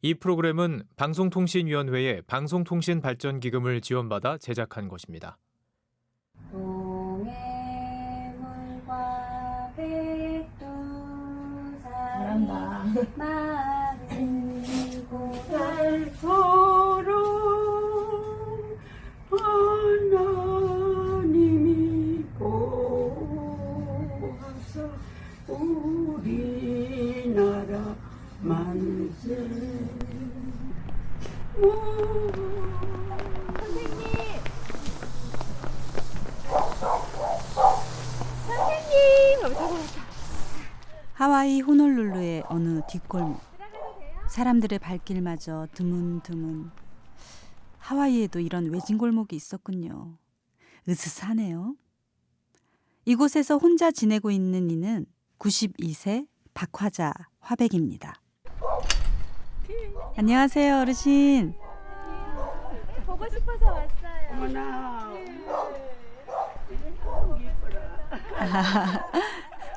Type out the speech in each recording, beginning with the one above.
이 프로그램은 방송통신위원회의 방송통신발전기금을 지원받아 제작한 것입니다. 동해 물과 백두산 잘한다. 마르고 서로 하나님이 보호하사 우리나라 만세. 하와이 호놀룰루의 어느 뒷골목. 사람들의 발길마저 드문드문. 하와이에도 이런 외진골목이 있었군요. 으스스하네요. 이곳에서 혼자 지내고 있는 이는 92세 박화자 화백입니다. 안녕하세요, 어르신. 보고 싶어서 왔어요. 어머나.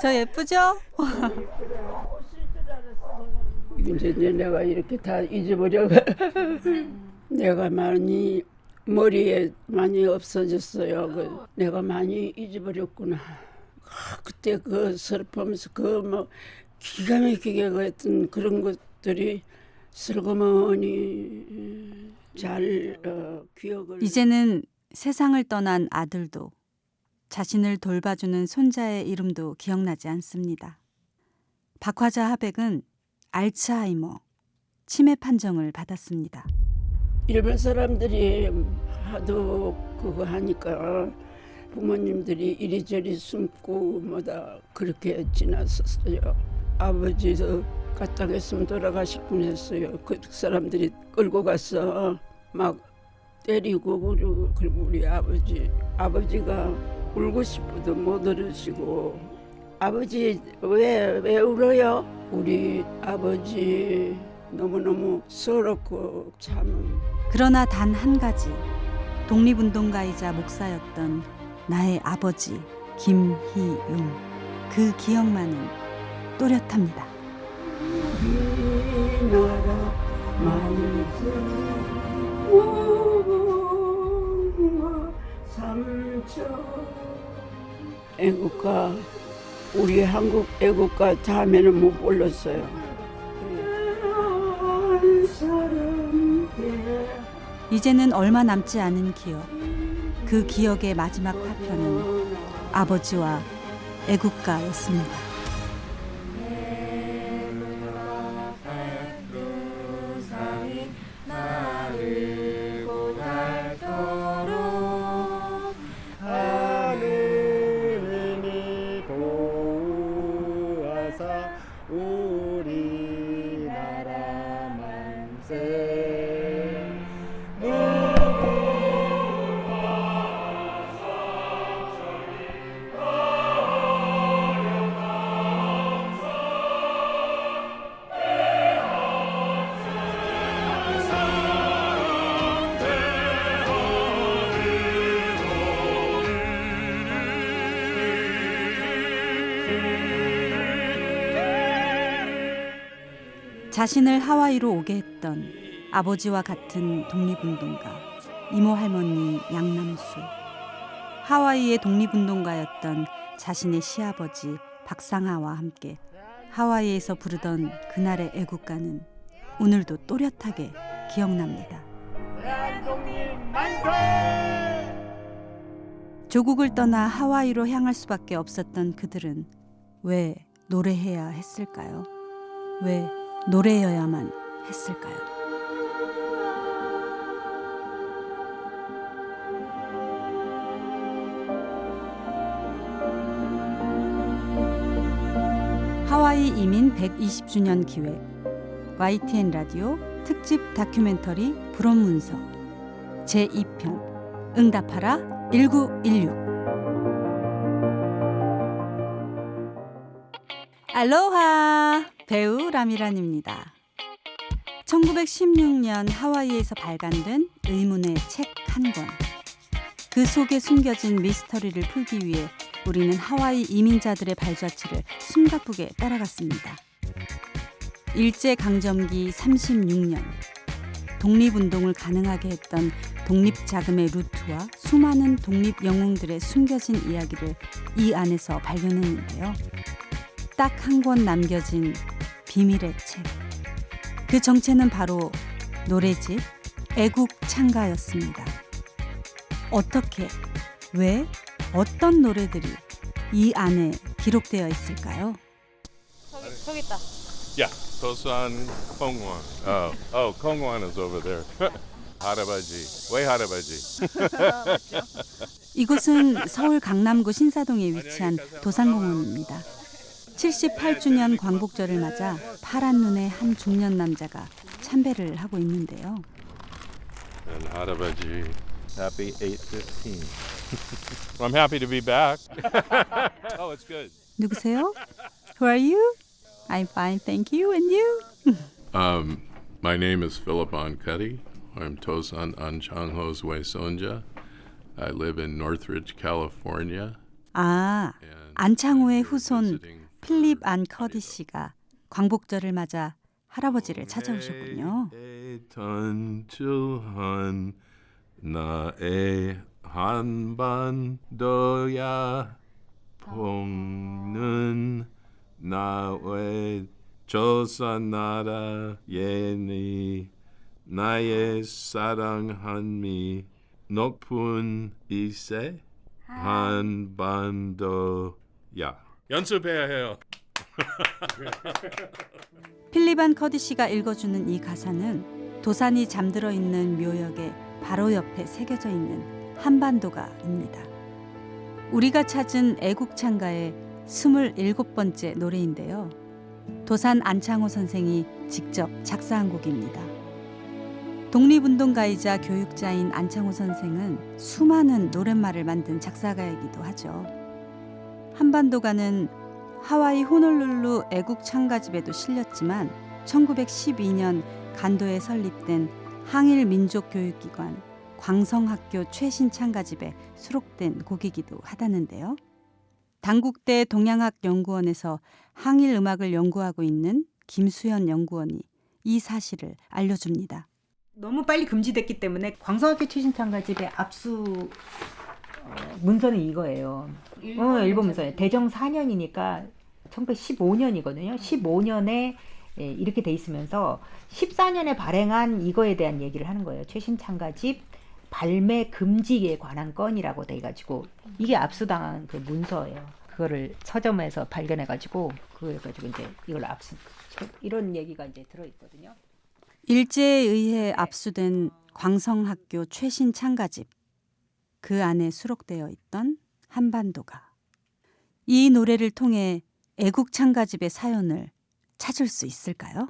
저 예쁘죠? 이제 내가 이렇게 다 잊어버려. 내가 많이 머리에 많이 없어졌어요. 내가 많이 잊어버렸구나. 그때 그 슬퍼하면서 그 뭐 기가 막히게 했던 그런 것들이 슬그머니 잘 기억을. 이제는 세상을 떠난 아들도 자신을 돌봐주는 손자의 이름도 기억나지 않습니다. 박화자 화백은 알츠하이머, 치매 판정을 받았습니다. 일본 사람들이 하도 그거 하니까 부모님들이 이리저리 숨고 뭐다 그렇게 지났었어요. 아버지도 까딱했으면 돌아가실 뻔했어요. 그 사람들이 끌고 가서 막 때리고 그리고 우리 아버지가 울고 싶어도 못 울으시고. 아버지 왜 울어요? 우리 아버지 너무너무 서럽고 참. 그러나 단 한 가지, 독립운동가이자 목사였던 나의 아버지 김희용, 그 기억만은 또렷합니다. 우리나라 만세 우와 삼천. 애국가, 우리 한국 애국가 다음에는 못 불렀어요. 이제는 얼마 남지 않은 기억. 그 기억의 마지막 파편은 아버지와 애국가였습니다. 백두산이 마르고 닳도록 하느님이 보호하사 우리나라 만세. 자신을 하와이로 오게 했던 아버지와 같은 독립운동가 이모 할머니 양남수, 하와이의 독립운동가였던 자신의 시아버지 박상하와 함께 하와이에서 부르던 그날의 애국가는 오늘도 또렷하게 기억납니다. 대한독립 만세! 조국을 떠나 하와이로 향할 수밖에 없었던 그들은 왜 노래해야 했을까요? 왜 노래여야만 했을까요? 하와이 이민 120주년 기획 YTN 라디오 특집 다큐멘터리 불온문서 제2편 응답하라 1916. 알로하, 배우 라미란입니다. 1916년 하와이에서 발간된 의문의 책 한 권. 그 속에 숨겨진 미스터리를 풀기 위해 우리는 하와이 이민자들의 발자취를 숨가쁘게 따라갔습니다. 일제강점기 36년 독립운동을 가능하게 했던 독립자금의 루트와 수많은 독립영웅들의 숨겨진 이야기를 이 안에서 발견했는데요. 딱 한 권 남겨진 비밀의 책. 그 정체는 바로 노래집 애국창가였습니다. 어떻게, 왜, 어떤 노래들이 이 안에 기록되어 있을까요? 저기 있다. Yeah, Tosan Kongwan. Oh, Kongwan is over there. 할아버지, 왜 할아버지? 이곳은 서울 강남구 신사동에 위치한 도산공원입니다. 78주년 광복절을 맞아 파란 눈의 한 중년 남자가 참배를 하고 있는데요. And 할아버지. Happy 8/15. I'm happy to be back. Oh, it's good. 누구세요? Who are you? I'm fine, thank you. And you? My name is Philip Onkuddy. I'm Tosan Anchangho's Waisonja. I live in Northridge, California. 아, 안창호의 후손 필립 안 커디 씨가 광복절을 맞아 할아버지를 찾아오셨군요. 전주한 나의 한반도야 봉는 나의 조선 나라 예니 나의 사랑한미 높은 이세 한반도야. 연습해야 해요. 필립 안 커디 씨가 읽어주는 이 가사는 도산이 잠들어 있는 묘역의 바로 옆에 새겨져 있는 한반도가입니다. 우리가 찾은 애국창가의 27번째 노래인데요. 도산 안창호 선생이 직접 작사한 곡입니다. 독립운동가이자 교육자인 안창호 선생은 수많은 노랫말을 만든 작사가이기도 하죠. 한반도가는 하와이 호놀룰루 애국창가집에도 실렸지만 1912년 간도에 설립된 항일민족교육기관 광성학교 최신창가집에 수록된 곡이기도 하다는데요. 당국대 동양학연구원에서 항일음악을 연구하고 있는 김수현 연구원이 이 사실을 알려줍니다. 너무 빨리 금지됐기 때문에 광성학교 최신창가집의 압수 문서는 이거예요. 일본 문서예요. 대정 4년이니까 1915년이거든요. 15년에 이렇게 돼 있으면서 14년에 발행한 이거에 대한 얘기를 하는 거예요. 최신창가집 발매 금지에 관한 건이라고 돼 가지고 이게 압수당한 그 문서예요. 그거를 서점에서 발견해 가지고 그걸 가지고 이제 이걸 압수 이런 얘기가 이제 들어 있거든요. 일제에 의해 압수된 광성학교 최신창가집. 그 안에 수록되어 있던 한반도가. 이 노래를 통해 애국창가집의 사연을 찾을 수 있을까요?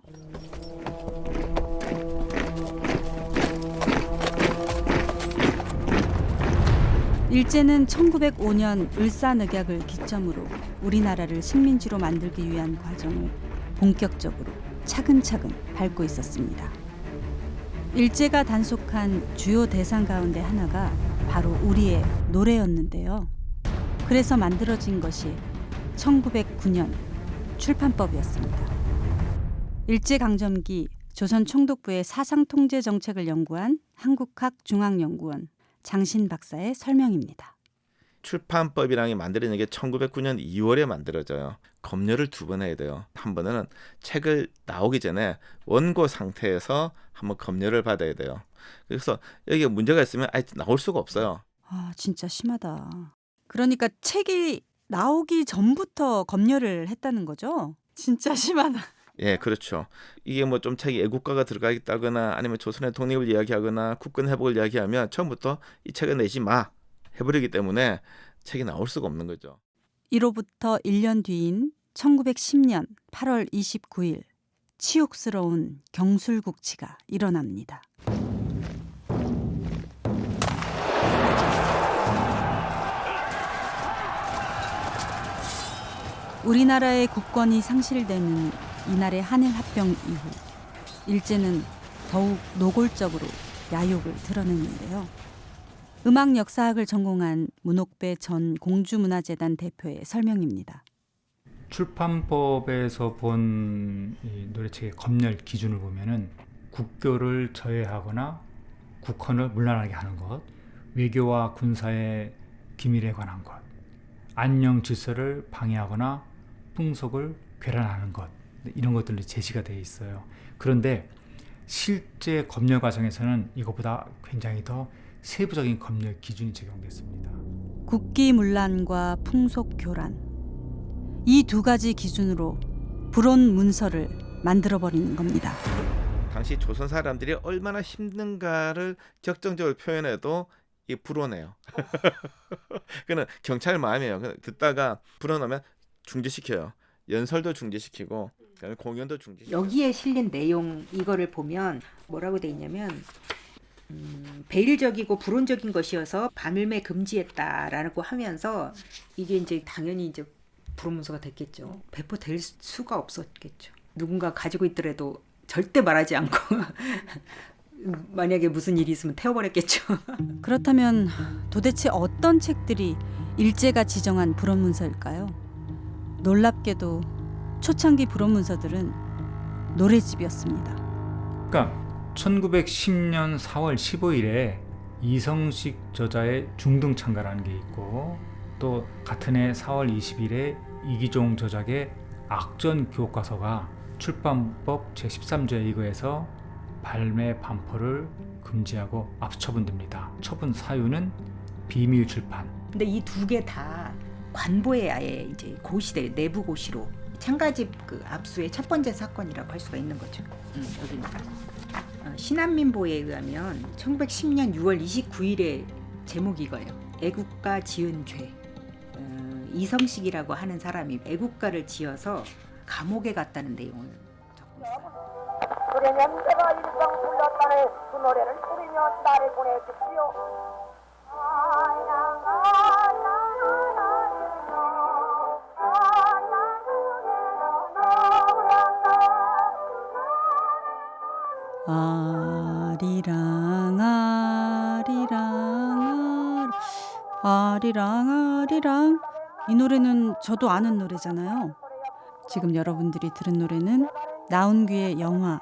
일제는 1905년 을사늑약을 기점으로 우리나라를 식민지로 만들기 위한 과정을 본격적으로 차근차근 밟고 있었습니다. 일제가 단속한 주요 대상 가운데 하나가 바로 우리의 노래였는데요. 그래서 만들어진 것이 1909년 출판법이었습니다. 일제강점기 조선총독부의 사상통제 정책을 연구한 한국학중앙연구원 장신 박사의 설명입니다. 출판법이라는 게 만들어진 게 1909년 2월에 만들어져요. 검열을 2번 해야 돼요. 한 번은 책을 나오기 전에 원고 상태에서 한번 검열을 받아야 돼요. 그래서 여기에 문제가 있으면 아예 나올 수가 없어요. 아, 진짜 심하다. 그러니까 책이 나오기 전부터 검열을 했다는 거죠? 진짜 심하다. 예, 그렇죠. 이게 뭐 좀 책이 애국가가 들어가 있다거나 아니면 조선의 독립을 이야기하거나 국권 회복을 이야기하면 처음부터 이 책을 내지 마 해버리기 때문에 책이 나올 수가 없는 거죠. 이로부터 1년 뒤인 1910년 8월 29일 치욕스러운 경술국치가 일어납니다. 우리나라의 국권이 상실되는 이날의 한일합병 이후 일제는 더욱 노골적으로 야욕을 드러냈는데요. 음악 역사학을 전공한 문옥배 전 공주문화재단 대표의 설명입니다. 출판법에서 본 이 노래책의 검열 기준을 보면은 국교를 저해하거나 국헌을 문란하게 하는 것, 외교와 군사의 기밀에 관한 것, 안녕 질서를 방해하거나 풍속을 괴란하는 것, 이런 것들이 제시가 되어 있어요. 그런데 실제 검열 과정에서는 이것보다 굉장히 더 세부적인 검열 기준이 적용됐습니다. 국기문란과 풍속교란, 이 두 가지 기준으로 불온 문서를 만들어버리는 겁니다. 당시 조선 사람들이 얼마나 힘든가를 격정적으로 표현해도 이 불어내요. 그는 경찰 마음이에요. 듣다가 불어넣으면 중지시켜요. 연설도 중지시키고 그다음에 공연도 중지시켜요. 여기에 실린 내용 이거를 보면 뭐라고 돼 있냐면 배일적이고 불온적인 것이어서 반을매 금지했다라고 하면서 이게 이제 당연히 이제 불온문서가 됐겠죠. 배포될 수가 없었겠죠. 누군가 가지고 있더라도 절대 말하지 않고 만약에 무슨 일이 있으면 태워버렸겠죠. 그렇다면 도대체 어떤 책들이 일제가 지정한 불온문서일까요? 놀랍게도 초창기 불온문서들은 노래집이었습니다. 그러니까 1910년 4월 15일에 이성식 저자의 중등창가라는 게 있고, 또 같은 해 4월 20일에 이기종 저작의 악전교과서가 출판법 제13조에 의거해서 발매 반포를 금지하고 압수처분됩니다. 처분 사유는 비밀 출판. 근데 이 두 개 다 관보에 아예 이제 고시돼, 내부 고시로 창가집 그 압수의 첫 번째 사건이라고 할 수가 있는 거죠. 여기니까. 신한민보에 의하면 1910년 6월 29일에 제목이 이거예요. 애국가 지은 죄. 이성식이라고 하는 사람이 애국가를 지어서 감옥에 갔다는 내용을 적고 있어요. 그러면 내가 일상 불렀다네 그 노래를 부르며 나를 보내십시오. 아리랑 아리랑 아리랑 아리랑, 이 노래는 저도 아는 노래잖아요. 지금 여러분들이 들은 노래는 나훈규의 영화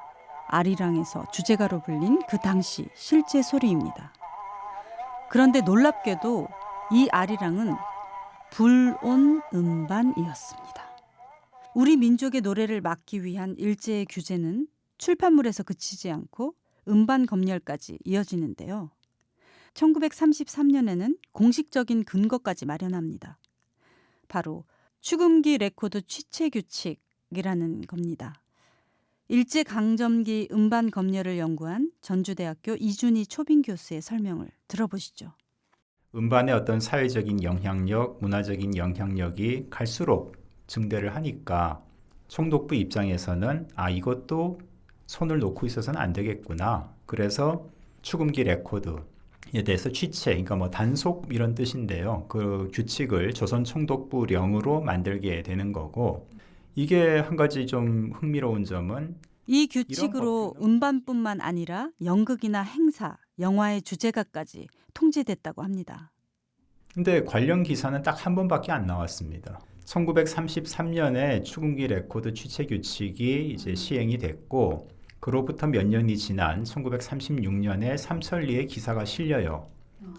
아리랑에서 주제가로 불린 그 당시 실제 소리입니다. 그런데 놀랍게도 이 아리랑은 불온 음반이었습니다. 우리 민족의 노래를 막기 위한 일제의 규제는 출판물에서 그치지 않고 음반 검열까지 이어지는데요. 1933년에는 공식적인 근거까지 마련합니다. 바로 추금기 레코드 취체 규칙이라는 겁니다. 일제강점기 음반 검열을 연구한 전주대학교 이준희 초빙 교수의 설명을 들어보시죠. 음반의 어떤 사회적인 영향력, 문화적인 영향력이 갈수록 증대를 하니까 총독부 입장에서는 이것도 손을 놓고 있어서는 안 되겠구나. 그래서 추금기 레코드에 대해서 취체, 그러니까 뭐 단속 이런 뜻인데요. 그 규칙을 조선 총독부령으로 만들게 되는 거고, 이게 한 가지 좀 흥미로운 점은 이 규칙으로 음반뿐만 아니라 연극이나 행사, 영화의 주제가까지 통제됐다고 합니다. 근데 관련 기사는 딱 한 번밖에 안 나왔습니다. 1933년에 추금기 레코드 취체 규칙이 이제 시행이 됐고, 그로부터 몇 년이 지난 1936년에 삼천리에 기사가 실려요.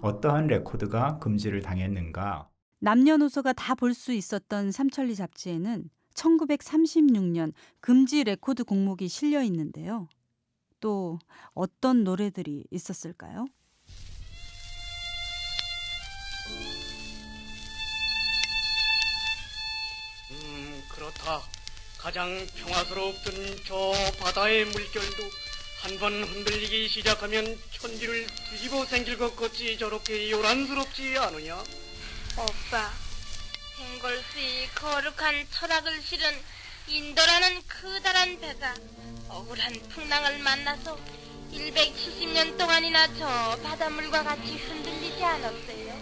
어떠한 레코드가 금지를 당했는가? 남녀노소가 다 볼 수 있었던 삼천리 잡지에는 1936년 금지 레코드 곡목이 실려 있는데요. 또 어떤 노래들이 있었을까요? 그렇다. 가장 평화스럽던 저 바다의 물결도 한번 흔들리기 시작하면 천지를 뒤집어 생길 것 같이 저렇게 요란스럽지 않으냐? 오빠, 탱골스의 거룩한 철학을 실은 인도라는 커다란 배가 억울한 풍랑을 만나서 170년 동안이나 저 바닷물과 같이 흔들리지 않았어요?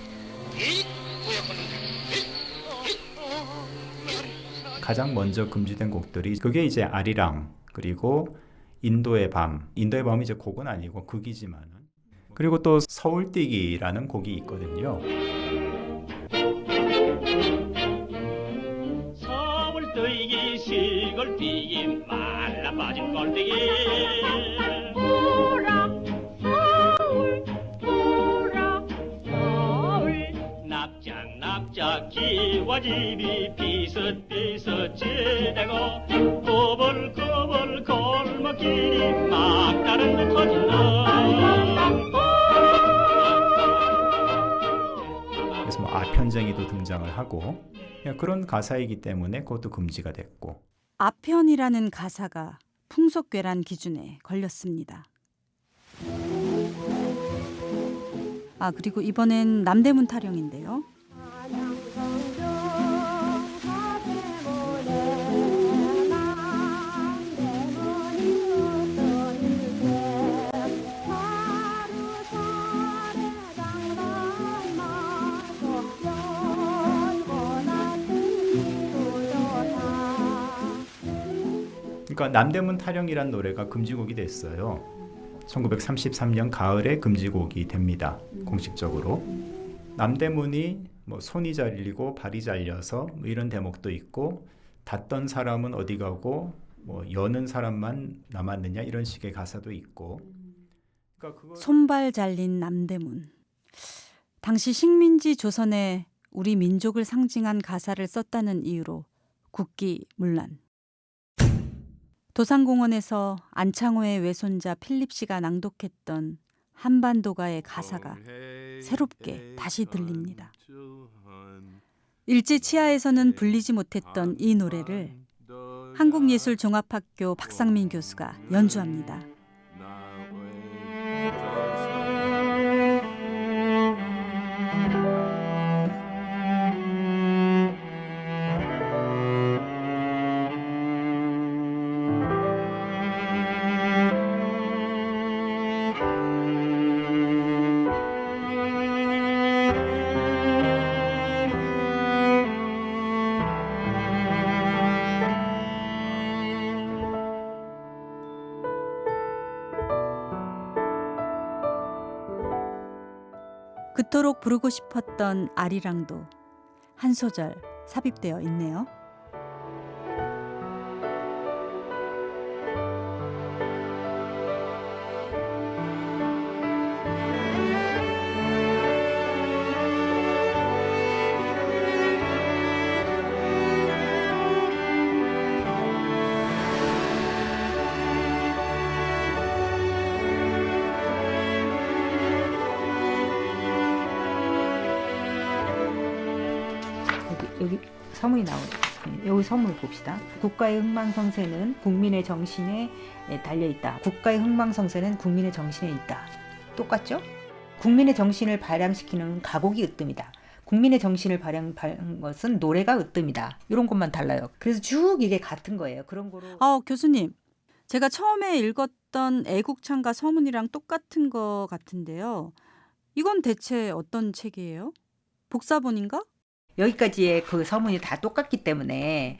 가장 먼저 금지된 곡들이 그게 이제 아리랑, 그리고 인도의 밤. 인도의 밤이 이제 곡은 아니고 극이지만은, 그리고 또 서울뛰기라는 곡이 있거든요. 서울뛰기 서이기 시골 뛰기 말라 빠진 꼴대기 납작 기와집이 비슷비슷 지대고 꼬불꼬불 골목길이 막다른 듯 터진다. 그래서 뭐 아편쟁이도 등장을 하고 그런 가사이기 때문에 그것도 금지가 됐고. 아편이라는 가사가 풍속괴란 기준에 걸렸습니다. 그리고 이번엔 남대문 타령인데요. 그러니까 남대문 타령이란 노래가 금지곡이 됐어요. 1933년 가을에 금지곡이 됩니다. 공식적으로. 남대문이 뭐 손이 잘리고 발이 잘려서 뭐 이런 대목도 있고, 닿던 사람은 어디 가고 뭐 여는 사람만 남았느냐 이런 식의 가사도 있고. 그러니까 손발 잘린 남대문. 당시 식민지 조선에 우리 민족을 상징한 가사를 썼다는 이유로 국기문란. 도산공원에서 안창호의 외손자 필립 씨가 낭독했던 한반도가의 가사가 새롭게 다시 들립니다. 일제 치하에서는 불리지 못했던 이 노래를 한국예술종합학교 박상민 교수가 연주합니다. 그토록 부르고 싶었던 아리랑도 한 소절 삽입되어 있네요. 여기 서문이 나오죠. 여기 서문을 봅시다. 국가의 흥망성쇠는 국민의 정신에 달려있다. 국가의 흥망성쇠는 국민의 정신에 있다. 똑같죠? 국민의 정신을 발양시키는 가곡이 으뜸이다. 국민의 정신을 발양한 것은 노래가 으뜸이다. 이런 것만 달라요. 그래서 쭉 이게 같은 거예요. 그런 거로. 교수님, 제가 처음에 읽었던 애국창가 서문이랑 똑같은 거 같은데요. 이건 대체 어떤 책이에요? 복사본인가? 여기까지의 그 서문이 다 똑같기 때문에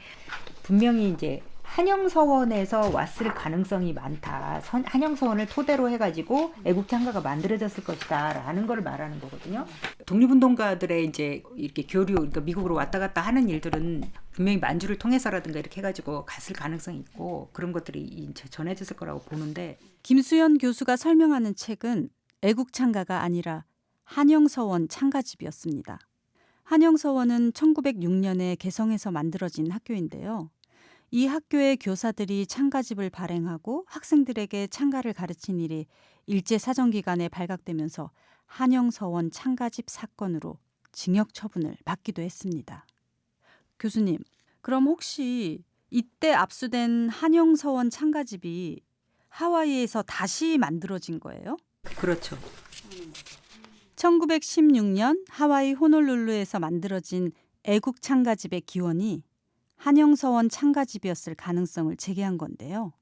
분명히 이제 한영서원에서 왔을 가능성이 많다. 한영서원을 토대로 해가지고 애국창가가 만들어졌을 것이다 라는 걸 말하는 거거든요. 독립운동가들의 이제 이렇게 교류, 그러니까 미국으로 왔다 갔다 하는 일들은 분명히 만주를 통해서라든가 이렇게 해가지고 갔을 가능성이 있고 그런 것들이 이제 전해졌을 거라고 보는데, 김수연 교수가 설명하는 책은 애국창가가 아니라 한영서원 창가집이었습니다. 한영서원은 1906년에 개성에서 만들어진 학교인데요. 이 학교의 교사들이 창가집을 발행하고 학생들에게 창가를 가르친 일이 일제사정기간에 발각되면서 한영서원 창가집 사건으로 징역 처분을 받기도 했습니다. 교수님, 그럼 혹시 이때 압수된 한영서원 창가집이 하와이에서 다시 만들어진 거예요? 그렇죠. 1916년 하와이 호놀룰루에서 만들어진 애국 창가집의 기원이 한영서원 창가집이었을 가능성을 제기한 건데요.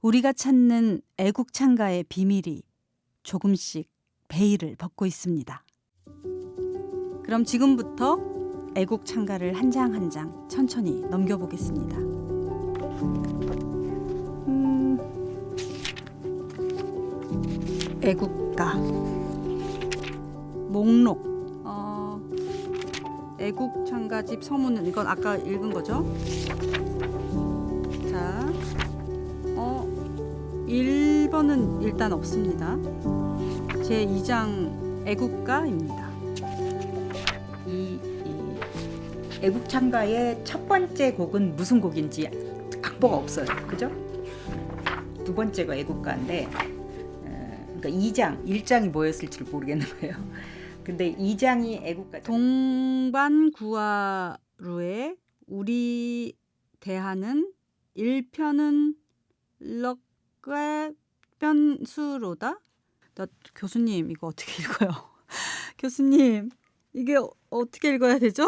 우리가 찾는 애국 창가의 비밀이 조금씩 베일을 벗고 있습니다. 그럼 지금부터 애국 창가를 한 장 한 장 천천히 넘겨보겠습니다. 애국가 목록 애국 창가집 서문은 이건 아까 읽은 거죠? 자, 1번은 일단 없습니다. 제 2장 애국가입니다. 이 애국창가의 첫 번째 곡은 무슨 곡인지 악보가 없어요. 그죠? 두 번째가 애국가인데 그러니까 2장, 1장이 뭐였을지 모르겠는 거예요. 근데 2장이 애국가. 동반구하루에 우리 대하는 1편은 럭괴 변수로다. 나 교수님 이거 어떻게 읽어요? 교수님 이게 어떻게 읽어야 되죠?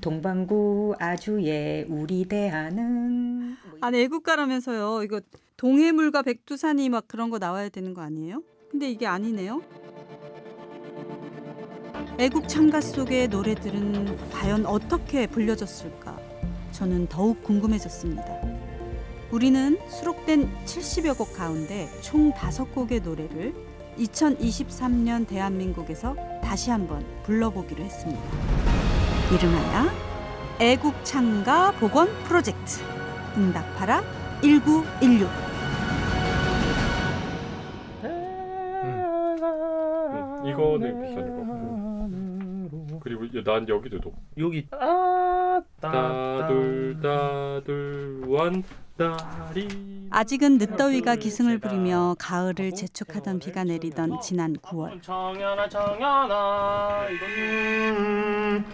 동반구 아주에 우리 대하는 아니 애국가라면서요. 이거 동해물과 백두산이 막 그런 거 나와야 되는 거 아니에요? 근데 이게 아니네요. 애국 창가 속의 노래들은 과연 어떻게 불려졌을까? 저는 더욱 궁금해졌습니다. 우리는 수록된 70여 곡 가운데 총 5곡의 노래를 2023년 대한민국에서 다시 한번 불러보기로 했습니다. 이름하여 애국창가 복원 프로젝트 응답하라 1916. 이거는 비슷한 거 같고 그리고 난 여기도 도 여기 따둘 원 다리. 아직은 늦더위가 기승을 부리며 가을을 재촉하던 비가 내리던 지난 9월. 정연아 이거는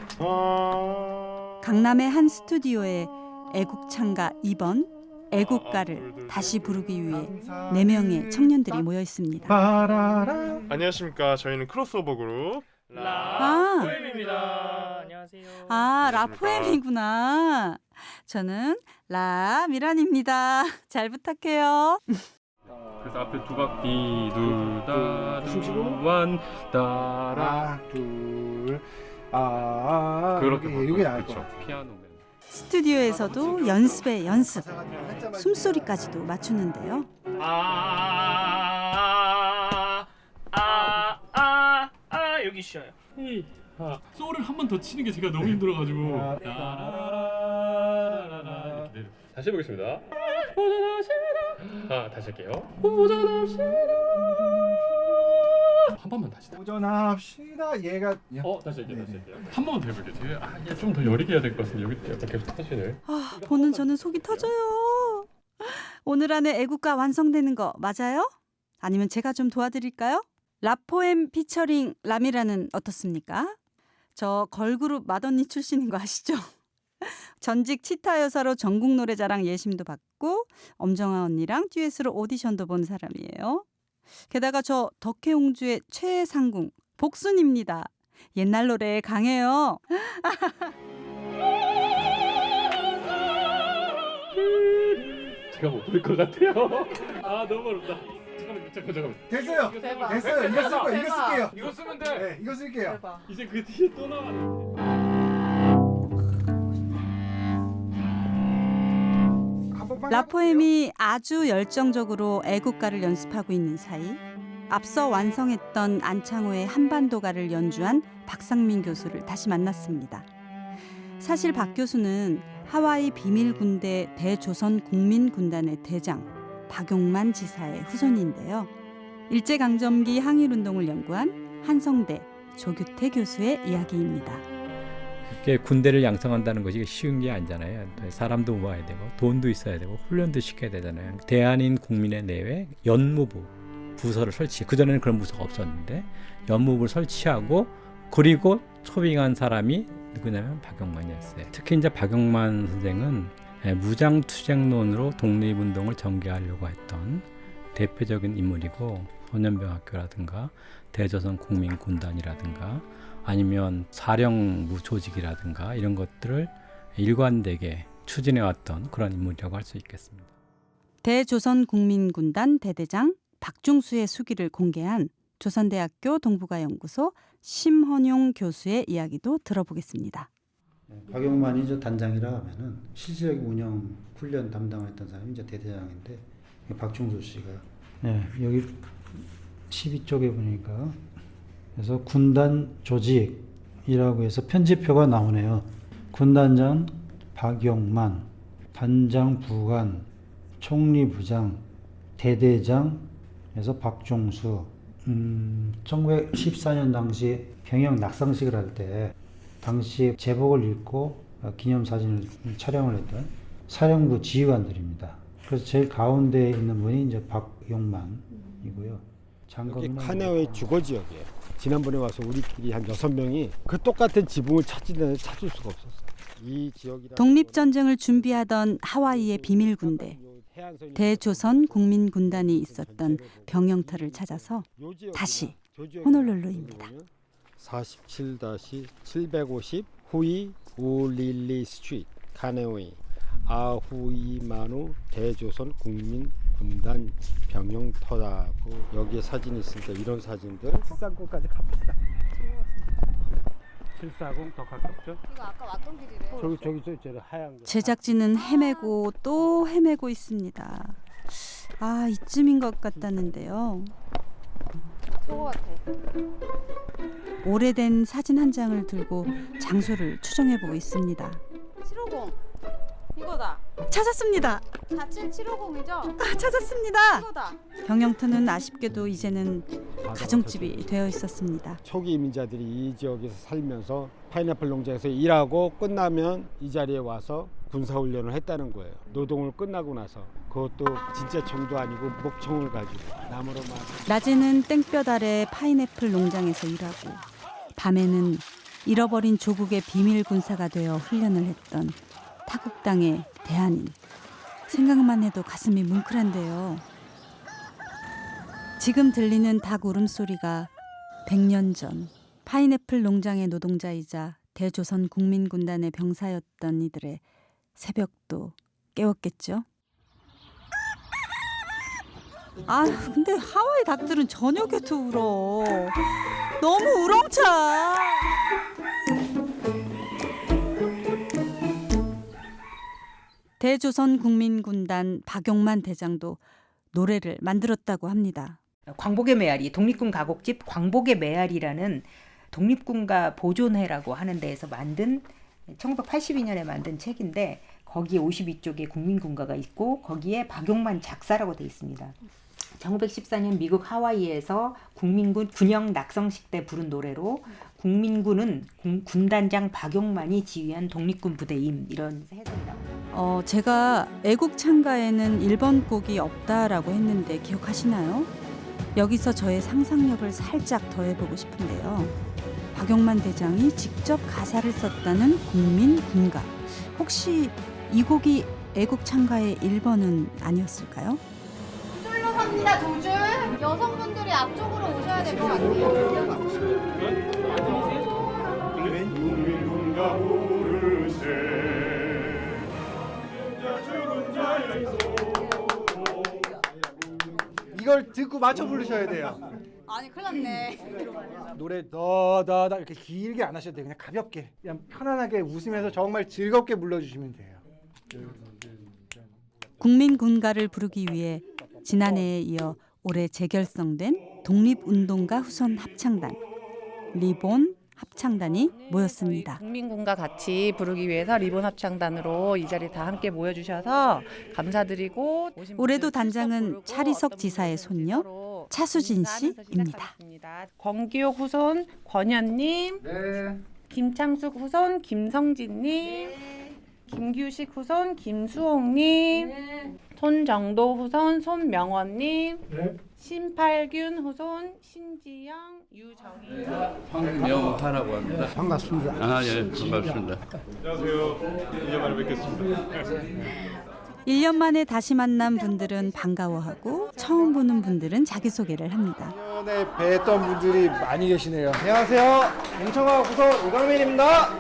강남의 한 스튜디오에 애국창가 2번 애국가를 다시 부르기 위해 4명의 청년들이 모여 있습니다. 안녕하십니까. 저희는 크로스오버 그룹 라포엠입니다. 안녕하세요. 라포엠이구나. 저는 라미란입니다. 잘 부탁해요. 그래서 앞에 두 바퀴 둘다두원 따라 둘 그렇게 이게 나을 것 그렇죠. 같아요. 피아노. 스튜디오에서도 연습에 연습, 숨소리까지도 맞추는데요. 여기 쉬어요. 소울을 한 번 더 치는 게 제가 너무 힘들어가지고. 다시 해보겠습니다. 다시 할게요. 한 번만 다시. 도전합시다. 얘가 다시 할게요. 한 번만 더 해볼게요. 제가 좀 더 여리게 해야 될 것 같은데 여기 약간 계속 터지네. 보는 저는 속이 터져요. 오늘 안에 애국가 완성되는 거 맞아요? 아니면 제가 좀 도와드릴까요? 라포엠 피처링 라미라는 어떻습니까? 저 걸그룹 맏언니 출신인 거 아시죠? 전직 치타 여사로 전국 노래자랑 예심도 받고 엄정화 언니랑 듀엣으로 오디션도 본 사람이에요. 게다가 저 덕혜옹주의 최상궁 복순입니다. 옛날 노래에 강해요. 제가 못 부를 것 같아요. 너무 어렵다. 잠깐만. 됐어요. 됐어요. 이거 쓸 거예요. 이거 쓸게요. 이거 쓰면 돼. 네, 이거 쓸게요. 이제 그 뒤에 또 나가네. 라포엠이 아주 열정적으로 애국가를 연습하고 있는 사이 앞서 완성했던 안창호의 한반도가를 연주한 박상민 교수를 다시 만났습니다. 사실 박 교수는 하와이 비밀군대 대조선 국민군단의 대장 박용만 지사의 후손인데요. 일제강점기 항일운동을 연구한 한성대 조규태 교수의 이야기입니다. 그게 군대를 양성한다는 것이 쉬운 게 아니잖아요. 사람도 모아야 되고 돈도 있어야 되고 훈련도 시켜야 되잖아요. 대한인 국민의 내외 연무부 부서를 설치. 그전에는 그런 부서가 없었는데 연무부를 설치하고 그리고 초빙한 사람이 누구냐면 박용만이었어요. 특히 이제 박용만 선생은 무장투쟁론으로 독립운동을 전개하려고 했던 대표적인 인물이고 소년병학교라든가 대조선 국민군단이라든가 아니면 사령부 조직이라든가 이런 것들을 일관되게 추진해왔던 그런 인물이라고 할 수 있겠습니다. 대조선 국민군단 대대장 박중수의 수기를 공개한 조선대학교 동북아연구소 심헌용 교수의 이야기도 들어보겠습니다. 박용만이 저 단장이라 하면은 실질적인 운영 훈련 담당을 했던 사람이 이제 대대장인데 박중수 씨가 여기 12쪽에 보니까 그래서 군단 조직 해서 편지표가 나오네요. 군단장 박용만, 단장 부관, 총리부장, 대대장에서 박종수. 1914년 당시 병영 낙성식을 할 때 당시 제복을 입고 기념사진을 촬영을 했던 사령부 지휘관들입니다. 그래서 제일 가운데 있는 분이 이제 박용만이고요. 여기 카네오의 주거 지역이에요. 지난번에 와서 우리끼리 한 6명이 그 똑같은 지붕을 찾을 수가 없었어요. 이 지역이라 독립전쟁을 준비하던 하와이의 비밀군대 대조선 국민군단이 있었던 병영터를 찾아서 다시 호놀룰루입니다. 47-750 후이 우릴리 스트리트 카네오이 아후이마누 대조선 국민군단 병영터라고 여기에 사진이 있으니까 이런 사진들 730까지 갑시다. 740 더 가깝죠? 이거 아까 왔던 길이래. 저기 하얀 거. 제작진은 헤매고 또 헤매고 있습니다. 아, 이쯤인 것 같다는데요. 저거 같아. 오래된 사진 한 장을 들고 장소를 추정해보고 있습니다. 750. 이거다. 찾았습니다. 47750이죠? 아, 찾았습니다. 이거다. 병영터는 아쉽게도 이제는 가정집이 되어 있었습니다. 초기 이민자들이 이 지역에서 살면서 파인애플 농장에서 일하고 끝나면 이 자리에 와서 군사훈련을 했다는 거예요. 노동을 끝나고 나서 그것도 진짜 청도 아니고 목청을 가지고 나무로만. 낮에는 땡볕 아래 파인애플 농장에서 일하고 밤에는 잃어버린 조국의 비밀 군사가 되어 훈련을 했던 타국당의 대한인. 생각만 해도 가슴이 뭉클한데요. 지금 들리는 닭 울음소리가 100년 전 파인애플 농장의 노동자이자 대조선 국민군단의 병사였던 이들의 새벽도 깨웠겠죠. 아, 근데 하와이 닭들은 저녁에도 울어. 너무 우렁차. 대조선 국민군단 박용만 대장도 노래를 만들었다고 합니다. 광복의 메아리, 독립군 가곡집 광복의 메아리라는 독립군가 보존회라고 하는 데에서 만든 1982년에 만든 책인데 거기에 52쪽에 국민군가가 있고 거기에 박용만 작사라고 돼 있습니다. 1914년 미국 하와이에서 국민군 군영 낙성식 때 부른 노래로 국민군은 군단장 박용만이 지휘한 독립군 부대임 이런 해석이 나옵니다. 제가 애국 찬가에는 1번 곡이 없다라고 했는데 기억하시나요? 여기서 저의 상상력을 살짝 더해보고 싶은데요. 박용만 대장이 직접 가사를 썼다는 국민군가. 혹시 이 곡이 애국 찬가의 1번은 아니었을까요? 줄로 섭니다. 2줄. 여성분들이 앞쪽으로 오셔야 될 것 같아요. 이걸 듣고 맞춰 부르셔야 돼요. 아니 큰일 났네. 노래 더더더 이렇게 길게 안 하셔도 돼요. 그냥 가볍게 그냥 편안하게 웃으면서 정말 즐겁게 불러주시면 돼요. 국민군가를 부르기 위해 지난해에 이어 올해 재결성된 독립운동가 후손 합창단 리본 합창단이 모였습니다. 국민군과 같이 부르기 위해서 리본 합창단으로 이 자리에 다 함께 모여주셔서 감사드리고 올해도 단장은 차리석 지사의 손녀 차수진 씨입니다. 권기옥 후손 권현님, 김창숙 후손 김성진님, 김규식 후손 김수홍님, 손정도 후손 손명원님, 신팔균 후손 신지영, 유정희. 황명하라고 합니다. 반갑습니다. 아, 예, 반갑습니다. 안녕하세요. 1년 만에 뵙겠습니다. 1년 만에 다시 만난 분들은 반가워하고 처음 보는 분들은 자기소개를 합니다. 전에 뵀던 분들이 많이 계시네요. 안녕하세요. 용청아 구서 이광민입니다.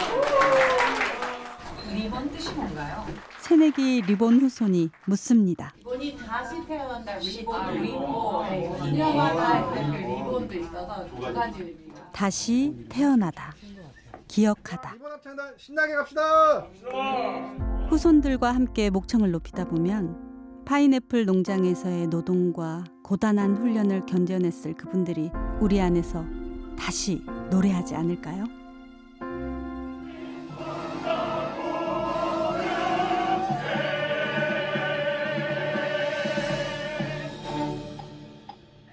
리본 뜻이 뭔가요? 새내기 리본 후손이 묻습니다. 리본이 다시 태어난다. 리본. 기념하다 그 리본도 있어서 두 가지 의미가. 다시 태어나다. 기억하다. 이번 합창단 신나게 갑시다. 후손들과 함께 목청을 높이다 보면 파인애플 농장에서의 노동과 고단한 훈련을 견뎌냈을 그분들이 우리 안에서 다시 노래하지 않을까요?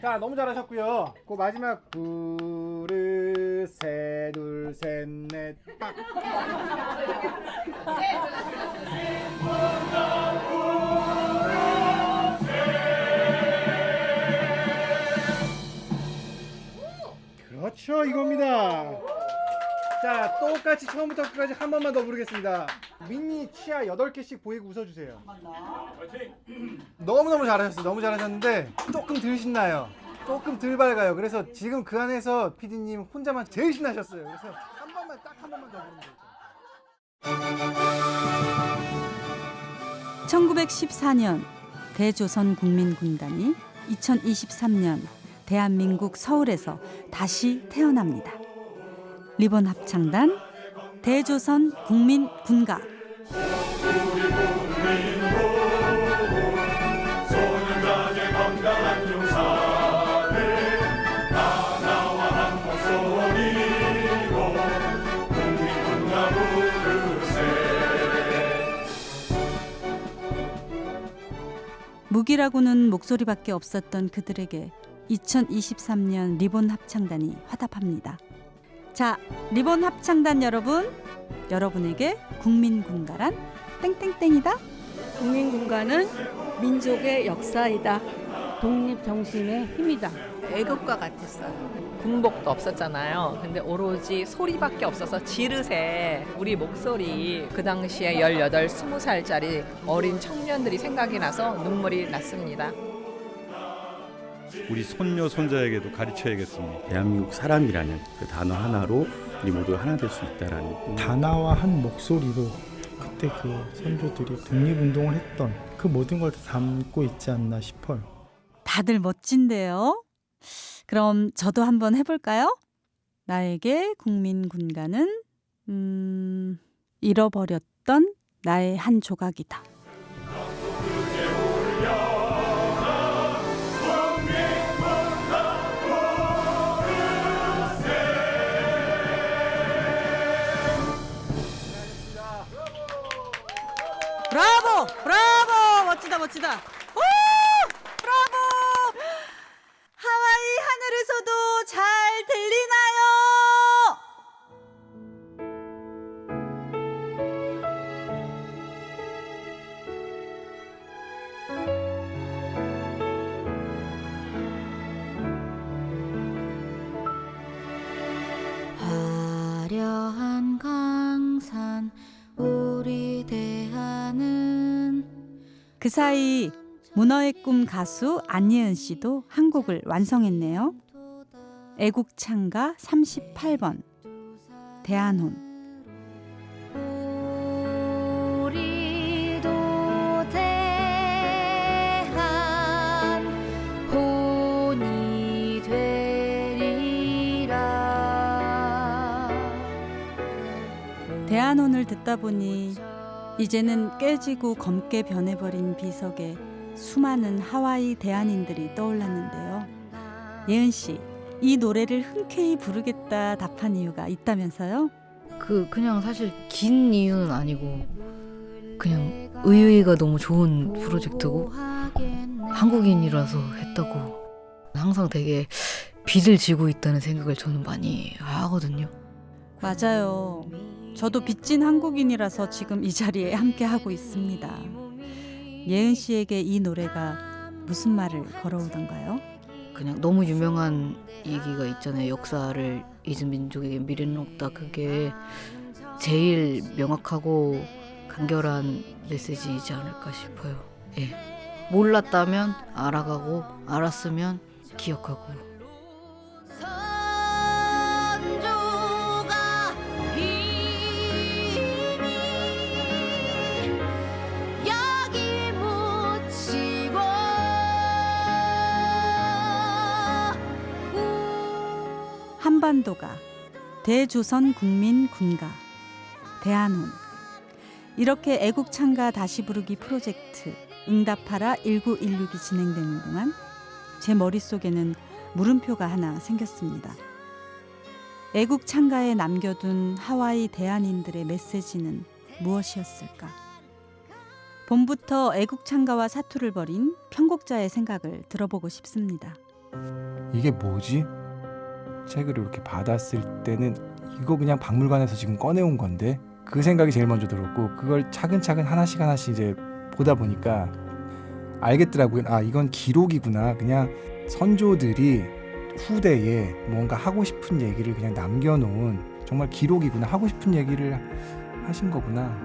자, 너무 잘하셨고요. 그 마지막 부르 셋, 둘, 셋, 넷, 딱. 그렇죠, 이겁니다. 자, 똑같이 처음부터 끝까지 한 번만 더 부르겠습니다. 미니 치아 8개씩 보이고 웃어주세요. 너무너무 잘하셨어요. 너무 잘하셨는데 조금 덜 신나요. 조금 덜 밝아요. 그래서 지금 그 안에서 PD님 혼자만 제일 신나셨어요. 그래서 한 번만, 딱 한 번만 더 부르면 되죠. 1914년 대조선 국민군단이 2023년 대한민국 서울에서 다시 태어납니다. 리본 합창단 대조선 국민군가. 무기라고는 목소리밖에 없었던 그들에게 2023년 리본 합창단이 화답합니다. 자, 리본 합창단 여러분, 여러분에게 국민군가란 땡땡땡이다. 국민군가는 민족의 역사이다. 독립정신의 힘이다. 애국가 같았어요. 군복도 없었잖아요. 근데 오로지 소리밖에 없어서 지르세 우리 목소리. 그 당시에 18, 20살짜리 어린 청년들이 생각이 나서 눈물이 났습니다. 우리 손녀 손자에게도 가르쳐야겠습니다. 대한민국 사람이라는 그 단어 하나로 우리 모두 하나 될 수 있다라는 단아와 한 목소리로 그때 그 선조들이 독립운동을 했던 그 모든 걸 담고 있지 않나 싶어요. 다들 멋진데요. 그럼 저도 한번 해볼까요? 나에게 국민군가는 잃어버렸던 나의 한 조각이다. 브라보! 브라보! 멋지다, 멋지다. 오! 브라보! 하와이 하늘에서도 잘 들리나요? 화려한 강산 우리 대하는. 그 사이 문어의 꿈 가수 안예은 씨도 한 곡을 완성했네요. 애국창가 38번 대한혼. 우리도 대한 혼이 되리라. 대한혼을 듣다 보니 이제는 깨지고 검게 변해버린 비석에 수많은 하와이 대한인들이 떠올랐는데요. 예은 씨, 이 노래를 흔쾌히 부르겠다 답한 이유가 있다면서요? 그냥 사실 긴 이유는 아니고 그냥 의의가 너무 좋은 프로젝트고 한국인이라서 했다고. 항상 되게 빚을 지고 있다는 생각을 저는 많이 하거든요. 맞아요. 저도 빚진 한국인이라서 지금 이 자리에 함께 하고 있습니다. 예은 씨에게 이 노래가 무슨 말을 걸어오던가요? 그냥 너무 유명한 얘기가 있잖아요. 역사를 잊은 민족에게 미래는 없다. 그게 제일 명확하고 간결한 메시지이지 않을까 싶어요. 예. 몰랐다면 알아가고 알았으면 기억하고. 한반도가 대조선 국민군가 대한혼. 이렇게 애국창가 다시 부르기 프로젝트 응답하라 1916이 진행되는 동안 제 머릿속에는 물음표가 하나 생겼습니다. 애국창가에 남겨둔 하와이 대한인들의 메시지는 무엇이었을까? 봄부터 애국창가와 사투를 벌인 편곡자의 생각을 들어보고 싶습니다. 이게 뭐지? 책을 이렇게 받았을 때는 이거 그냥 박물관에서 지금 꺼내온 건데 그 생각이 제일 먼저 들었고 그걸 차근차근 하나씩 이제 보다 보니까 알겠더라고요. 아, 이건 기록이구나. 그냥 선조들이 후대에 뭔가 하고 싶은 얘기를 그냥 남겨놓은 정말 기록이구나. 하고 싶은 얘기를 하신 거구나.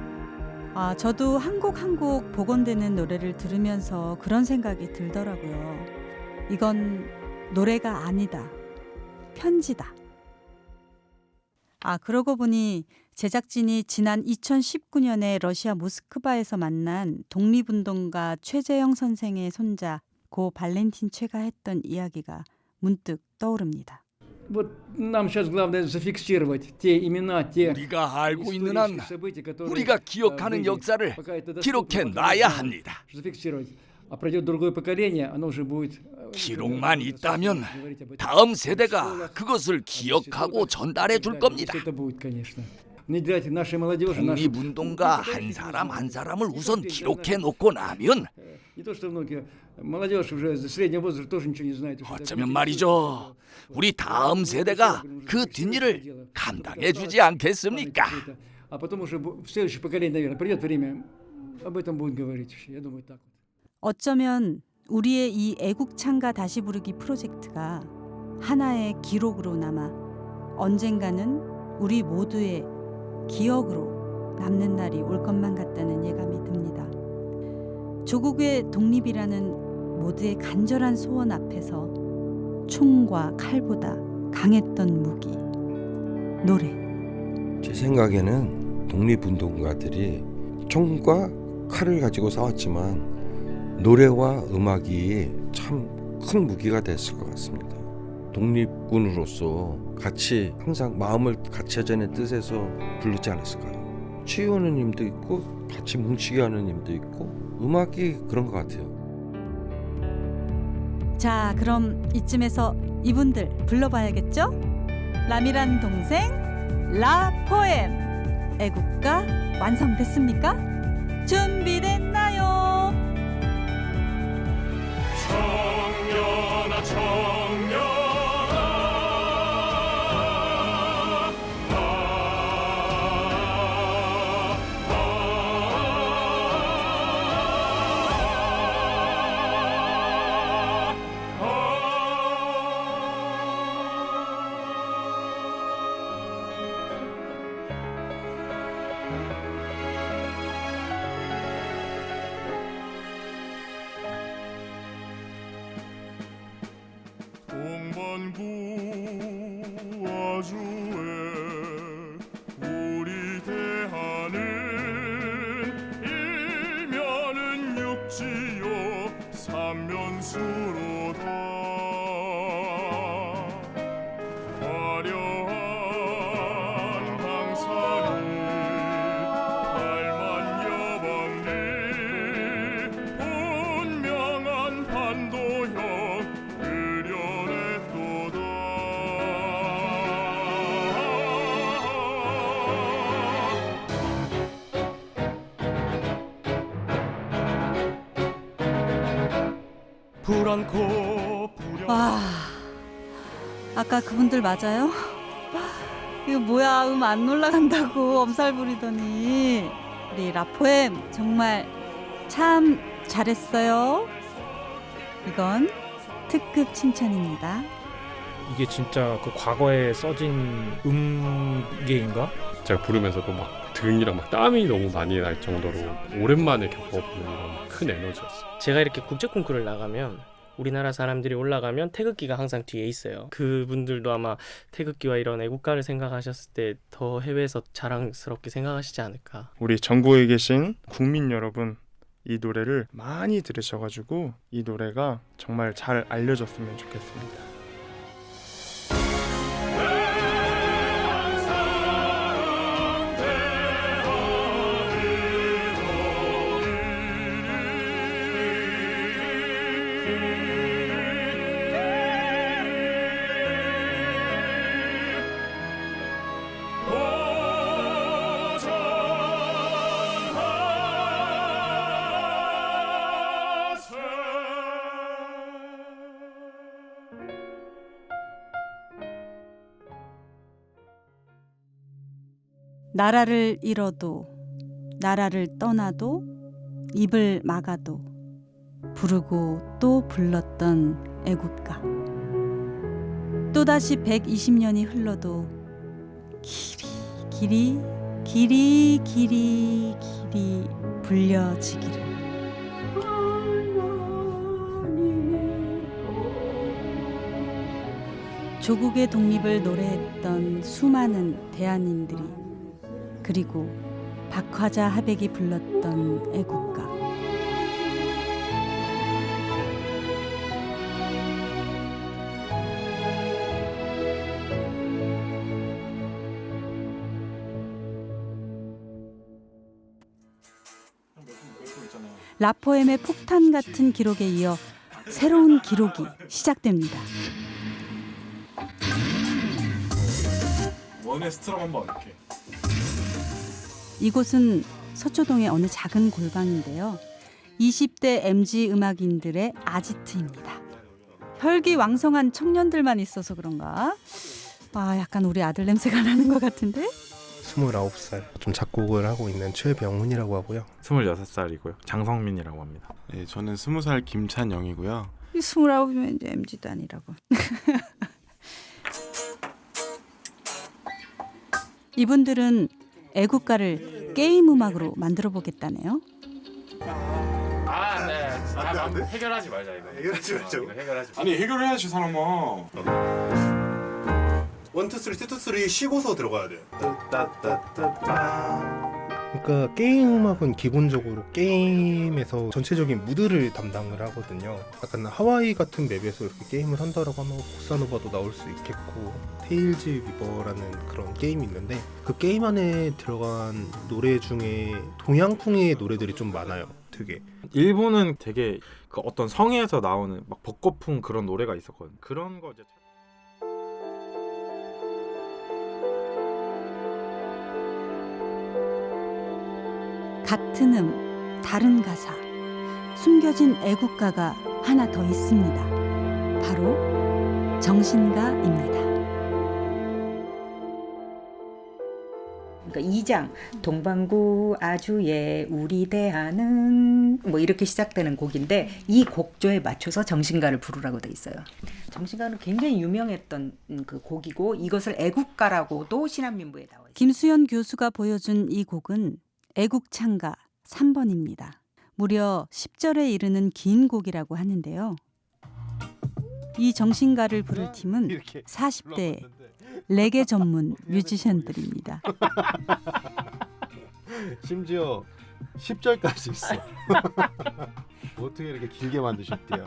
아, 저도 한 곡 한 곡 복원되는 노래를 들으면서 그런 생각이 들더라고요. 이건 노래가 아니다. 편지다. 아, 그러고 보니 제작진이 지난 2019년에 러시아 모스크바에서 만난 독립운동가 최재형 선생의 손자 고 발렌틴 최가 했던 이야기가 문득 떠오릅니다. 우리가 알고 있는 한 우리가 기억하는 역사를 기록해 놔야 합니다. 기록만 있다면 다음 세대가 그것을 기억하고 전달해 줄 겁니다. 독립운동가 한 사람 한 사람을 우선 기록해 놓고 나면 어쩌면 말이죠, 우리 다음 세대가 그 뒷일을 감당해 주지 않겠습니까? 어쩌면 우리의 이 애국창가 다시 부르기 프로젝트가 하나의 기록으로 남아 언젠가는 우리 모두의 기억으로 남는 날이 올 것만 같다는 예감이 듭니다. 조국의 독립이라는 모두의 간절한 소원 앞에서 총과 칼보다 강했던 무기, 노래. 제 생각에는 독립운동가들이 총과 칼을 가지고 싸웠지만 노래와 음악이 참 큰 무기가 됐을 것 같습니다. 독립군으로서 같이 항상 마음을 같이 하자는 뜻에서 부르지 않았을까요? 치유하는 힘도 있고 같이 뭉치게 하는 힘도 있고 음악이 그런 것 같아요. 자, 그럼 이쯤에서 이분들 불러봐야겠죠? 라미란 동생 라포엠 애국가 완성됐습니까? 준비됐나요? 청년아 청년아 동반구 아주에 우리 대하는 일면은 육지요 삼면수로다. 화려한 강산이 발만 여방리 운명한 반도형 와, 아까 그분들 맞아요? 이거 뭐야, 안 올라간다고 엄살 부리더니. 우리 라포엠 정말 참 잘했어요. 이건 특급 칭찬입니다. 이게 진짜 그 과거에 써진 음계인가? 제가 부르면서도 막 등이랑 막 땀이 너무 많이 날 정도로 오랜만에 겪어보는 이런 큰 에너지였어요. 제가 이렇게 국제 콩쿠르를 나가면 우리나라 사람들이 올라가면 태극기가 항상 뒤에 있어요. 그분들도 아마 태극기와 이런 애국가를 생각하셨을 때 더 해외에서 자랑스럽게 생각하시지 않을까. 우리 전국에 계신 국민 여러분, 이 노래를 많이 들으셔가지고 이 노래가 정말 잘 알려졌으면 좋겠습니다. 나라를 잃어도 나라를 떠나도 입을 막아도 부르고 또 불렀던 애국가. 또다시 120년이 흘러도 길이 불려지기를. 조국의 독립을 노래했던 수많은 대한인들이, 그리고 박화자 하백이 불렀던 애국가. 라포엠의 폭탄 같은 기록에 이어 새로운 기록이 시작됩니다. 원의 스트럼 한번 이렇게. 이곳은 서초동의 어느 작은 골방인데요. 20대 MZ 음악인들의 아지트입니다. 혈기왕성한 청년들만 있어서 그런가? 약간 우리 아들 냄새가 나는 것 같은데? 29살 좀 작곡을 하고 있는 최병훈이라고 하고요. 26살이고요. 장성민이라고 합니다. 네, 저는 20살 김찬영이고요. 29이면 이제 MZ도 아니라고. 이분들은 애국가를 게임 음악으로 만들어 보겠다네요. 네. 해결하지 말자 이거. 해결하지 말자고. 아니 해결을 해야지 사람아. 1, 2, 3, 2, 3 쉬고서 들어가야 돼. 그러니까 게임 음악은 기본적으로 게임에서 전체적인 무드를 담당을 하거든요. 약간 하와이 같은 맵에서 이렇게 게임을 한다라고 하면 보사노바도 나올 수 있겠고, 테일즈 위버라는 그런 게임이 있는데 그 게임 안에 들어간 노래 중에 동양풍의 노래들이 좀 많아요. 되게 일본은 되게 그 어떤 성에서 나오는 막 벚꽃풍 그런 노래가 있었거든. 그런 거 이제 같은 다른 가사, 숨겨진 애국가가 하나 더 있습니다. 바로 정신가입니다. 그러니까 2장 동방구 아주의 우리 대하는 뭐 이렇게 시작되는 곡인데, 이 곡조에 맞춰서 정신가를 부르라고 돼 있어요. 정신가는 굉장히 유명했던 그 곡이고, 이것을 애국가라고도 신한민부에 나와 있어요. 김수연 교수가 보여준 이 곡은 애국창가 3번입니다. 무려 10절에 이르는 긴 곡이라고 하는데요. 이 정신가를 부를 팀은 40대 레게 전문 뮤지션들입니다. 심지어 10절까지 있어. 어떻게 이렇게 길게 만드셨대요?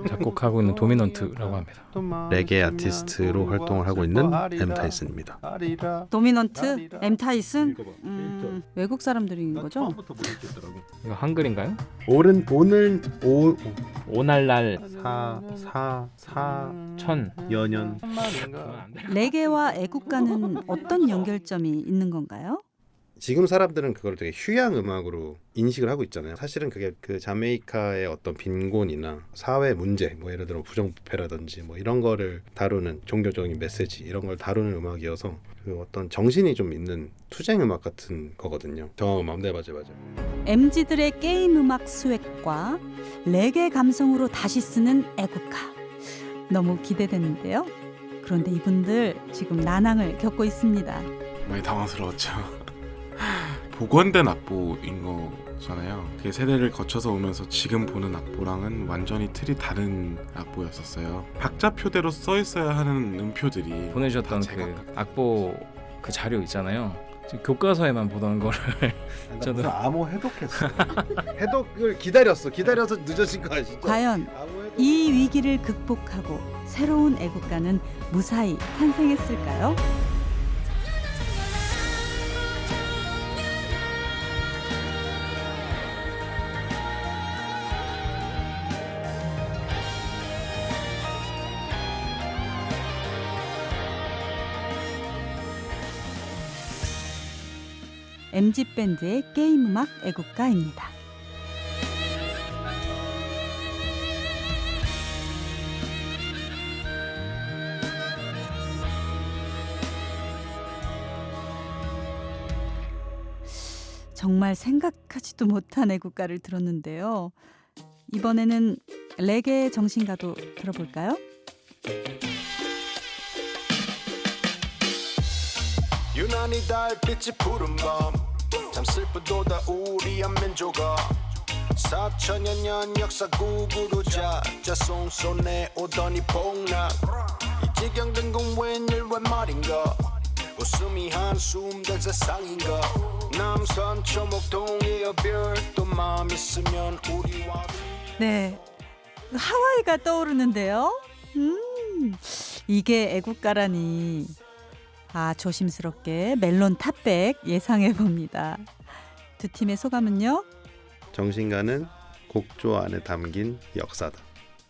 작곡하고 있는 도미넌트라고 합니다. 레게 아티스트로 활동을 하고 있는 M 타이슨입니다. 도미넌트, M 타이슨? 외국 사람들인 거죠? 이거 한글인가요? 오늘 오날날 천 연연. 레게와 애국가는 어떤 연결점이 있는 건가요? 지금 사람들은 그걸 되게 휴양 음악으로 인식을 하고 있잖아요. 사실은 그게 그 자메이카의 어떤 빈곤이나 사회 문제, 뭐 예를 들어 부정부패라든지 뭐 이런 거를 다루는 종교적인 메시지, 이런 걸 다루는 음악이어서 그 어떤 정신이 좀 있는 투쟁 음악 같은 거거든요. 정확한 네, 맞아요. MZ들의 게임 음악 수액과 레게 감성으로 다시 쓰는 애국가. 너무 기대되는데요. 그런데 이분들 지금 난항을 겪고 있습니다. 많이 당황스러웠죠. 복원된 악보인 거잖아요. 그게 세대를 거쳐서 오면서 지금 보는 악보랑은 완전히 틀이 다른 악보였었어요. 박자표대로 써 있어야 하는 음표들이 보내주셨던 그 악보 그 자료 있잖아요. 지금 교과서에만 보던 거를 저도 암호 해독했어. 해독을 기다려서 늦어진 거 아시죠? 과연 이 위기를 극복하고 새로운 애국가는 무사히 탄생했을까요? MZ밴드의 게임음악 애국가입니다. 정말 생각하지도 못한 애국가를 들었는데요. 이번에는 레게 정신가도 들어볼까요? 유난히 달빛이 푸른 밤 참 슬프도다 우리 한민족아 4천여 년 역사 구구루자 자손손에 오더니 폭락 이 지경 든 건 웬일 웬 말인가 웃음이 한숨 된 세상인가 남산 초목동이여 별도 마음 있으면 우리와 네, 하와이가 떠오르는데요. 이게 애국가라니. 조심스럽게 멜론 탑백 예상해 봅니다. 두 팀의 소감은요? 정신가는 곡조 안에 담긴 역사다.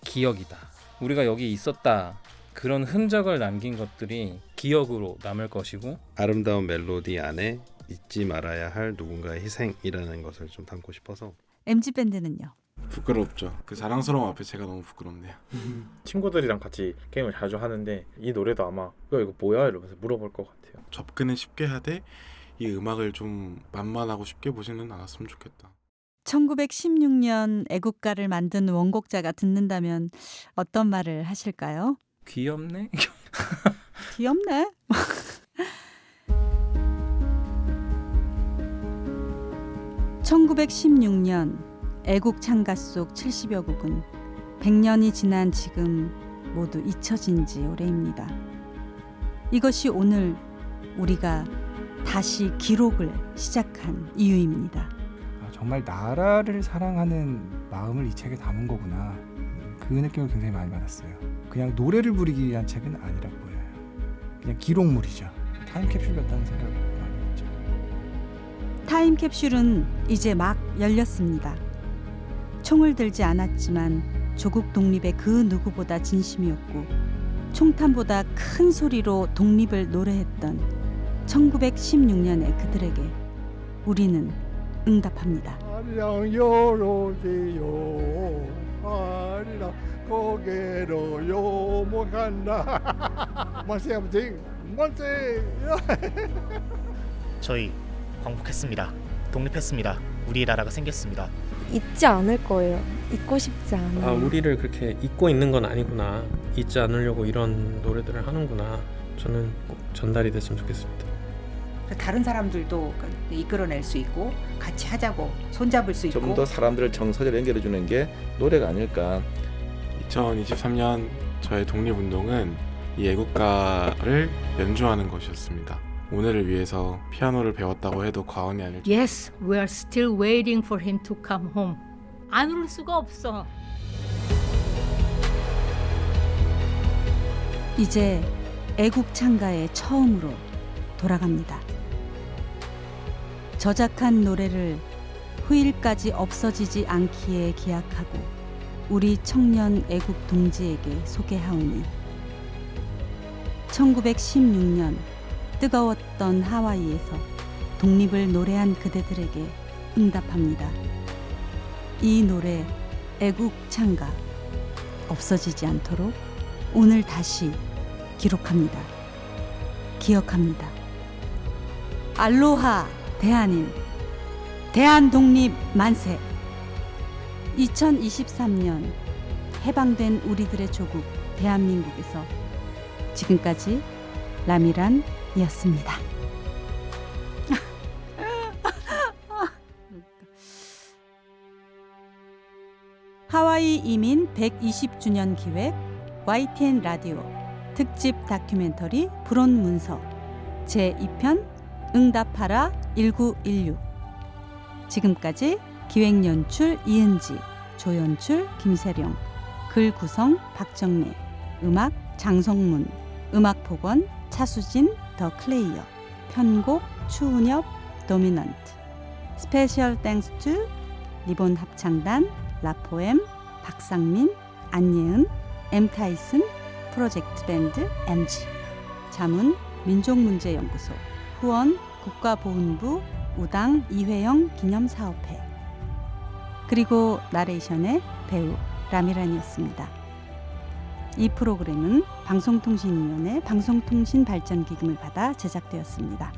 기억이다. 우리가 여기 있었다. 그런 흔적을 남긴 것들이 기억으로 남을 것이고 아름다운 멜로디 안에 잊지 말아야 할 누군가의 희생이라는 것을 좀 담고 싶어서. MZ밴드는요? 부끄럽죠. 그 자랑스러움 앞에 제가 너무 부끄럽네요. 친구들이랑 같이 게임을 자주 하는데 이 노래도 아마 이거 뭐야? 이러면서 물어볼 것 같아요. 접근은 쉽게 하되 이 음악을 좀 만만하고 쉽게 보지는 않았으면 좋겠다. 1916년 애국가를 만든 원곡자가 듣는다면 어떤 말을 하실까요? 귀엽네? 귀엽네? (1916년) 애국 창가 속 70여 곡은 100년이 지난 지금 모두 잊혀진 지 오래입니다. 이것이 오늘 우리가 다시 기록을 시작한 이유입니다. 정말 나라를 사랑하는 마음을 이 책에 담은 거구나. 그 느낌을 굉장히 많이 받았어요. 그냥 노래를 부르기 위한 책은 아니라 보여요. 그냥 기록물이죠. 타임캡슐 같다는 생각을 많이 했죠. 타임캡슐은 이제 막 열렸습니다. 총을 들지 않았지만 조국 독립의 그 누구보다 진심이었고 총탄보다 큰 소리로 독립을 노래했던 1916년의 그들에게 우리는 응답합니다. 아리랑 요로지요 아리랑 고개로 요목한다 만세 아버지 만세. 저희 광복했습니다. 독립했습니다. 우리 나라가 생겼습니다. 잊지 않을 거예요. 잊고 싶지 않아요. 우리를 그렇게 잊고 있는 건 아니구나. 잊지 않으려고 이런 노래들을 하는구나. 저는 꼭 전달이 됐으면 좋겠습니다. 다른 사람들도 이끌어낼 수 있고 같이 하자고 손잡을 수 있고 좀 더 사람들을 정서적으로 연결해주는 게 노래가 아닐까. 2023년 저의 독립운동은 이 애국가를 연주하는 것이었습니다. 오늘을 위해서 피아노를 배웠다고 해도 과언이 아닐 줄. Yes, we are still waiting for him to come home. 안 올 수가 없어. 이제 애국 창가에 처음으로 돌아갑니다. 저작한 노래를 후일까지 없어지지 않기에 기약하고 우리 청년 애국 동지에게 소개하오니 1916년 뜨거웠던 하와이에서 독립을 노래한 그대들에게 응답합니다. 이 노래 애국 창가 없어지지 않도록 오늘 다시 기록합니다. 기억합니다. 알로하 대한인 대한독립 만세. 2023년 해방된 우리들의 조국 대한민국에서 지금까지 라미란이었습니다. 하와이 이민 120주년 기획 YTN 라디오 특집 다큐멘터리 불온 문서 제2편 응답하라 1916. 지금까지 기획 연출 이은지, 조연출 김세령, 글 구성 박정래, 음악 장성문, 음악 복원 차수진 더 클레이어, 편곡 추은엽 도미넌트. 스페셜 땡스 투 리본 합창단 라포엠, 박상민, 안예은, 엠타이슨, 프로젝트 밴드 MG, 자문 민족문제연구소, 후원 국가보훈부 우당 이회영 기념사업회, 그리고 나레이션의 배우 라미란이었습니다. 이 프로그램은 방송통신위원회 방송통신발전기금을 받아 제작되었습니다.